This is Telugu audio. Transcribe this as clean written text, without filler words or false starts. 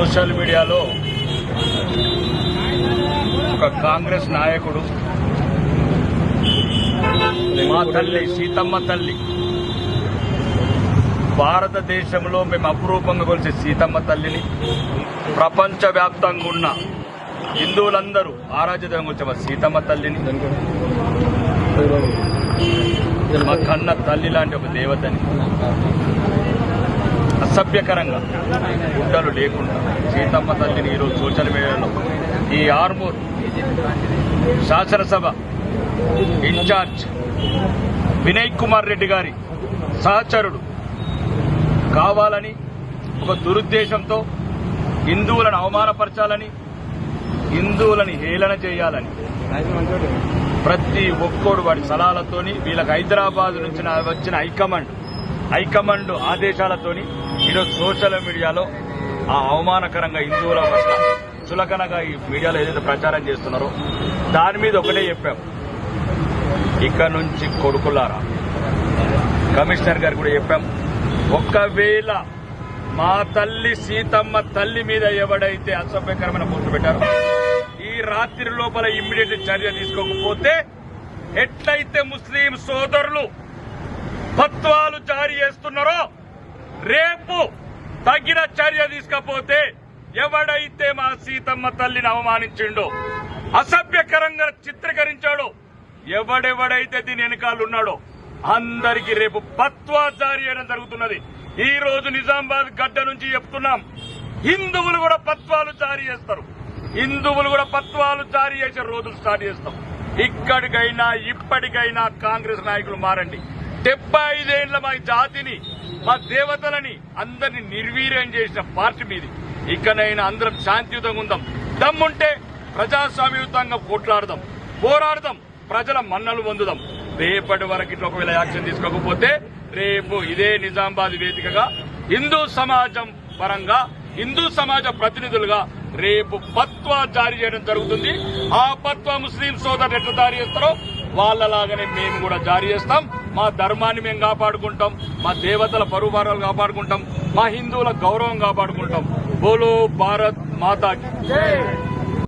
సోషల్ మీడియాలో ఒక కాంగ్రెస్ నాయకుడు మా తల్లి సీతమ్మ తల్లి, భారతదేశంలో మేము అపురూపంగా కొలిసే సీతమ్మ తల్లిని ప్రపంచవ్యాప్తంగా ఉన్న హిందువులందరూ ఆరాధ్యతంగా వచ్చే మా సీతమ్మ తల్లిని, మా కన్న తల్లి లాంటి ఒక దేవతని అసభ్యకరంగా గుడ్డలు లేకుండా సీతమ్మ తల్లిని ఈరోజు సోషల్ మీడియాలో ఈ ఆర్మూర్ శాసనసభ ఇన్ఛార్జ్ వినయ్ కుమార్ రెడ్డి గారి సహచరుడు కావాలని ఒక దురుద్దేశంతో హిందువులను అవమానపరచాలని, హిందువులని హేళన చేయాలని ప్రతి ఒక్కోడు వాడి సలహాలతోని వీళ్ళకి హైదరాబాద్ నుంచి వచ్చిన హైకమాండ్ ఆదేశాలతోని ఈరోజు సోషల్ మీడియాలో ఆ అవమానకరంగా హిందువుల పట్ల చులకనగా ఈ మీడియాలో ఏదైతే ప్రచారం చేస్తున్నారో దాని మీద ఒకటే చెప్పాం. ఇక నుంచి కొడుకులారా, కమిషనర్ గారు కూడా చెప్పాం, ఒకవేళ మా తల్లి సీతమ్మ తల్లి మీద ఎవడైతే అసభ్యకరమైన పోస్టు పెట్టారో ఈ రాత్రి లోపల ఇమ్మీడియట్ చర్య తీసుకోకపోతే ఎట్లయితే ముస్లిం సోదరులు ఫత్వాలు జారీ చేస్తున్నారో రేపు తగిన చర్య తీసుకపోతే ఎవడైతే మా సీతమ్మ తల్లిని అవమానించిండో, అసభ్యకరంగా చిత్రీకరించాడో, ఎవడెవడైతే దీని వెనకాలన్నాడో అందరికీ రేపు ఫత్వా జారీ చేయడం జరుగుతున్నది. ఈ రోజు నిజామాబాద్ గడ్డ నుంచి చెప్తున్నాం, హిందువులు కూడా ఫత్వాలు జారీ చేస్తారు, హిందువులు కూడా ఫత్వాలు జారీ చేసే రోజులు స్టార్ట్ చేస్తాం. ఇక్కడికైనా ఇప్పటికైనా కాంగ్రెస్ నాయకులు మారండి. 75 ఏళ్ల మా జాతిని, మా దేవతలని అందరినీ నిర్వీర్యం చేసిన పార్టీ మీది. ఇకనైనా అందరం శాంతియుతంగా ఉందాం. దమ్ముంటే ప్రజాస్వామ్యయుతంగా కొట్లాడదాం, పోరాడదాం, ప్రజల మన్నలు పొందుదాం. రేపటి వరకు ఇట్లా ఒకవేళ యాక్షన్ తీసుకోకపోతే రేపు ఇదే నిజామాబాద్ వేదికగా హిందూ సమాజం పరంగా, హిందూ సమాజ ప్రతినిధులుగా రేపు ఫత్వా జారీ చేయడం జరుగుతుంది. ఆ ఫత్వా ముస్లిం సోదరులు ఎట్లా జారీ చేస్తారో వాళ్ళలాగానే మేము కూడా జారీ చేస్తాం. మా ధర్మాన్ని మేము కాపాడుకుంటాం, మా దేవతల పరువారాలు కాపాడుకుంటాం, మా హిందువుల గౌరవం కాపాడుకుంటాం. బోలో భారత్ మాతాకి జై.